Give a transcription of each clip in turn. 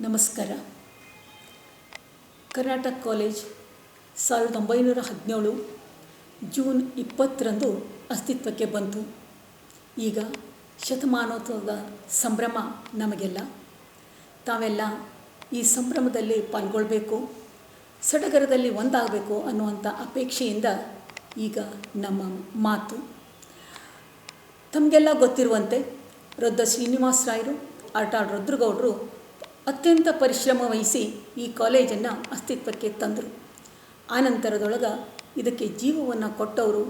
ನಮಸ್ಕಾರ. Karnataka college 1917 June 20ರಂದು ಅಸ್ತಿತ್ವಕ್ಕೆ ಬಂತು. ಈಗ ಶತಮಾನೋತ್ಸವದ ಸಂಭ್ರಮ ನಮಗೆಲ್ಲ. ತಾವೆಲ್ಲ ಈ ಸಂಭ್ರಮದಲ್ಲಿ ಪಾಲ್ಗೊಳ್ಬೇಕು, ಸಡಗರದಲ್ಲಿ ಒಂದಾಗಬೇಕು ಅನ್ನುವಂಥ ಅಪೇಕ್ಷೆಯಿಂದ ಈಗ ನಮ್ಮ ಮಾತು. ತಮಗೆಲ್ಲ ಗೊತ್ತಿರುವಂತೆ ರೊದ್ದ ಶ್ರೀನಿವಾಸ ರಾಯರು, ಆಟಾಳ್ ರುದ್ರಗೌಡರು ಅತ್ಯಂತ ಪರಿಶ್ರಮ ವಹಿಸಿ ಈ ಕಾಲೇಜನ್ನು ಅಸ್ತಿತ್ವಕ್ಕೆ ತಂದರು. ಆನಂತರದೊಳಗೆ ಇದಕ್ಕೆ ಜೀವವನ್ನು ಕೊಟ್ಟವರು,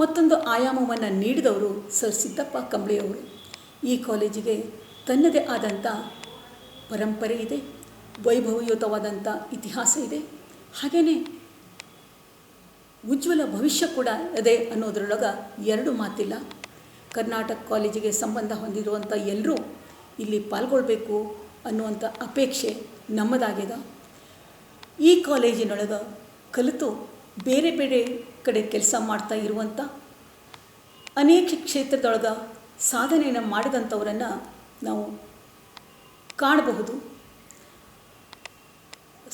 ಮತ್ತೊಂದು ಆಯಾಮವನ್ನು ನೀಡಿದವರು ಸರ್ ಸಿದ್ದಪ್ಪ ಕಂಬಳಿಯವರು. ಈ ಕಾಲೇಜಿಗೆ ತನ್ನದೇ ಆದಂಥ ಪರಂಪರೆ ಇದೆ, ವೈಭವಯುತವಾದಂಥ ಇತಿಹಾಸ ಇದೆ, ಹಾಗೆಯೇ ಉಜ್ವಲ ಭವಿಷ್ಯ ಕೂಡ ಇದೆ ಅನ್ನೋದ್ರೊಳಗೆ ಎರಡು ಮಾತಿಲ್ಲ. ಕರ್ನಾಟಕ ಕಾಲೇಜಿಗೆ ಸಂಬಂಧ ಹೊಂದಿರುವಂಥ ಎಲ್ಲರೂ ಇಲ್ಲಿ ಪಾಲ್ಗೊಳ್ಬೇಕು ಅನ್ನುವಂಥ ಅಪೇಕ್ಷೆ ನಮ್ಮದಾಗಿದೆ. ಈ ಕಾಲೇಜಿನೊಳಗೆ ಕಲಿತು ಬೇರೆ ಬೇರೆ ಕಡೆ ಕೆಲಸ ಮಾಡ್ತಾ ಇರುವಂಥ ಅನೇಕ ಕ್ಷೇತ್ರದೊಳಗೆ ಸಾಧನೆಯನ್ನು ಮಾಡಿದಂಥವರನ್ನು ನಾವು ಕಾಣಬಹುದು.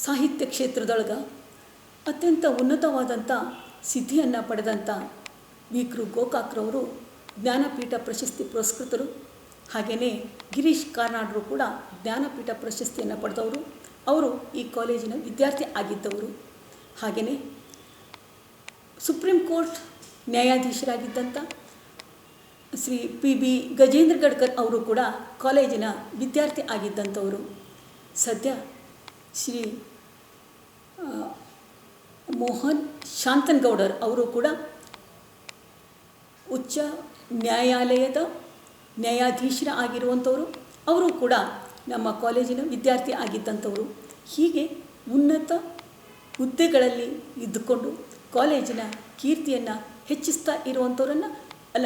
ಸಾಹಿತ್ಯ ಕ್ಷೇತ್ರದೊಳಗೆ ಅತ್ಯಂತ ಉನ್ನತವಾದಂಥ ಸಿದ್ಧಿಯನ್ನು ಪಡೆದಂಥ ವಿ.ಕೃ. ಗೋಕಾಕ್ರವರು ಜ್ಞಾನಪೀಠ ಪ್ರಶಸ್ತಿ ಪುರಸ್ಕೃತರು. ಹಾಗೆಯೇ ಗಿರೀಶ್ ಕಾರ್ನಾಡರು ಕೂಡ ಜ್ಞಾನಪೀಠ ಪ್ರಶಸ್ತಿಯನ್ನು ಪಡೆದವರು. ಅವರು ಈ ಕಾಲೇಜಿನ ವಿದ್ಯಾರ್ಥಿ ಆಗಿದ್ದವರು. ಹಾಗೆಯೇ ಸುಪ್ರೀಂ ಕೋರ್ಟ್ ನ್ಯಾಯಾಧೀಶರಾಗಿದ್ದಂಥ ಶ್ರೀ ಪಿ.ಬಿ. ಗಜೇಂದ್ರ ಗಡ್ಕರ್ ಅವರು ಕೂಡ ಕಾಲೇಜಿನ ವಿದ್ಯಾರ್ಥಿ ಆಗಿದ್ದಂಥವರು. ಸದ್ಯ ಶ್ರೀ ಮೋಹನ್ ಶಾಂತನಗೌಡರ್ ಅವರು ಕೂಡ ಉಚ್ಚ ನ್ಯಾಯಾಲಯದ ನ್ಯಾಯಾಧೀಶರ ಆಗಿರುವಂಥವರು. ಅವರು ಕೂಡ ನಮ್ಮ ಕಾಲೇಜಿನ ವಿದ್ಯಾರ್ಥಿ ಆಗಿದ್ದಂಥವರು. ಹೀಗೆ ಉನ್ನತ ಹುದ್ದೆಗಳಲ್ಲಿ ಇದ್ದುಕೊಂಡು ಕಾಲೇಜಿನ ಕೀರ್ತಿಯನ್ನು ಹೆಚ್ಚಿಸ್ತಾ ಇರುವಂಥವರನ್ನು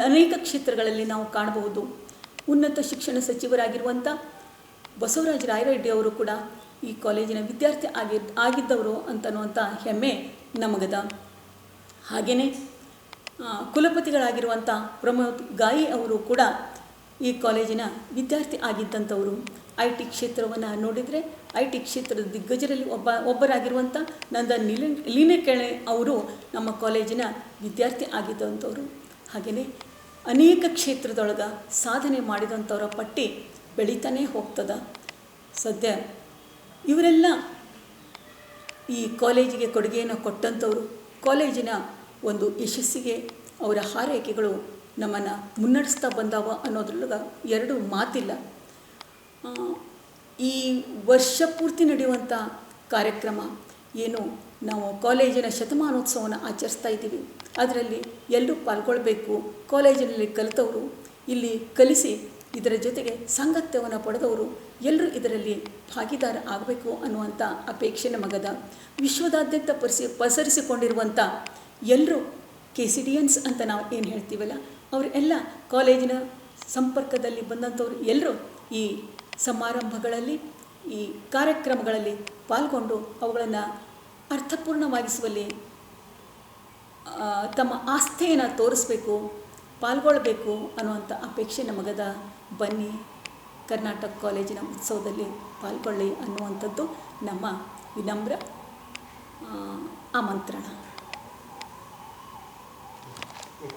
ಅನೇಕ ಕ್ಷೇತ್ರಗಳಲ್ಲಿ ನಾವು ಕಾಣಬಹುದು. ಉನ್ನತ ಶಿಕ್ಷಣ ಸಚಿವರಾಗಿರುವಂಥ ಬಸವರಾಜ ರಾಯರೆಡ್ಡಿ ಅವರು ಕೂಡ ಈ ಕಾಲೇಜಿನ ವಿದ್ಯಾರ್ಥಿ ಆಗಿದ್ದವರು ಅಂತನ್ನುವಂಥ ಹೆಮ್ಮೆ ನಮಗದ. ಹಾಗೆಯೇ ಕುಲಪತಿಗಳಾಗಿರುವಂಥ ಪ್ರಮೋದ್ ಗಾಯಿ ಅವರು ಕೂಡ ಈ ಕಾಲೇಜಿನ ವಿದ್ಯಾರ್ಥಿ ಆಗಿದ್ದಂಥವರು. ಐ ಟಿ ಕ್ಷೇತ್ರವನ್ನು ನೋಡಿದರೆ ಐ ಟಿ ಕ್ಷೇತ್ರದ ದಿಗ್ಗಜರಲ್ಲಿ ಒಬ್ಬರಾಗಿರುವಂಥ ನಂದನ್ ಲೀನಕೆರೆ ಅವರು ನಮ್ಮ ಕಾಲೇಜಿನ ವಿದ್ಯಾರ್ಥಿ ಆಗಿದ್ದಂಥವರು. ಹಾಗೆಯೇ ಅನೇಕ ಕ್ಷೇತ್ರದೊಳಗೆ ಸಾಧನೆ ಮಾಡಿದಂಥವರ ಪಟ್ಟಿ ಬೆಳೀತಾನೇ ಹೋಗ್ತದೆ. ಸದ್ಯ ಇವರೆಲ್ಲ ಈ ಕಾಲೇಜಿಗೆ ಕೊಡುಗೆಯನ್ನು ಕೊಟ್ಟಂಥವರು. ಕಾಲೇಜಿನ ಒಂದು ಯಶಸ್ಸಿಗೆ ಅವರ ಹಾರೈಕೆಗಳು ನಮ್ಮನ್ನು ಮುನ್ನಡೆಸ್ತಾ ಬಂದಾವ ಅನ್ನೋದ್ರೊಳಗೆ ಎರಡು ಮಾತಿಲ್ಲ. ಈ ವರ್ಷ ಪೂರ್ತಿ ನಡೆಯುವಂಥ ಕಾರ್ಯಕ್ರಮ ಏನು ನಾವು ಕಾಲೇಜಿನ ಶತಮಾನೋತ್ಸವವನ್ನು ಆಚರಿಸ್ತಾ ಇದ್ದೀವಿ, ಅದರಲ್ಲಿ ಎಲ್ಲರೂ ಪಾಲ್ಗೊಳ್ಬೇಕು. ಕಾಲೇಜಿನಲ್ಲಿ ಕಲಿತವರು, ಇಲ್ಲಿ ಕಲಿಸಿ ಇದರ ಜೊತೆಗೆ ಸಾಂಗತ್ಯವನ್ನು ಪಡೆದವರು ಎಲ್ಲರೂ ಇದರಲ್ಲಿ ಭಾಗಿದಾರ ಆಗಬೇಕು ಅನ್ನುವಂಥ ಅಪೇಕ್ಷೆ ನಮಗದ. ವಿಶ್ವದಾದ್ಯಂತ ಪಸರಿಸಿಕೊಂಡಿರುವಂಥ ಎಲ್ಲರೂ KCDians ಅಂತ ನಾವು ಏನು ಹೇಳ್ತೀವಲ್ಲ, ಅವರೆಲ್ಲ ಕಾಲೇಜಿನ ಸಂಪರ್ಕದಲ್ಲಿ ಬಂದಂಥವ್ರು ಎಲ್ಲರೂ ಈ ಸಮಾರಂಭಗಳಲ್ಲಿ, ಈ ಕಾರ್ಯಕ್ರಮಗಳಲ್ಲಿ ಪಾಲ್ಗೊಂಡು ಅವುಗಳನ್ನು ಅರ್ಥಪೂರ್ಣವಾಗಿಸುವಲ್ಲಿ ತಮ್ಮ ಆಸ್ಥೆಯನ್ನು ತೋರಿಸ್ಬೇಕು, ಪಾಲ್ಗೊಳ್ಬೇಕು ಅನ್ನುವಂಥ ಅಪೇಕ್ಷೆ ನಮಗದ. ಬನ್ನಿ, ಕರ್ನಾಟಕ ಕಾಲೇಜಿನ ಉತ್ಸವದಲ್ಲಿ ಪಾಲ್ಗೊಳ್ಳಿ ಅನ್ನುವಂಥದ್ದು ನಮ್ಮ ವಿನಮ್ರ ಆಮಂತ್ರಣ.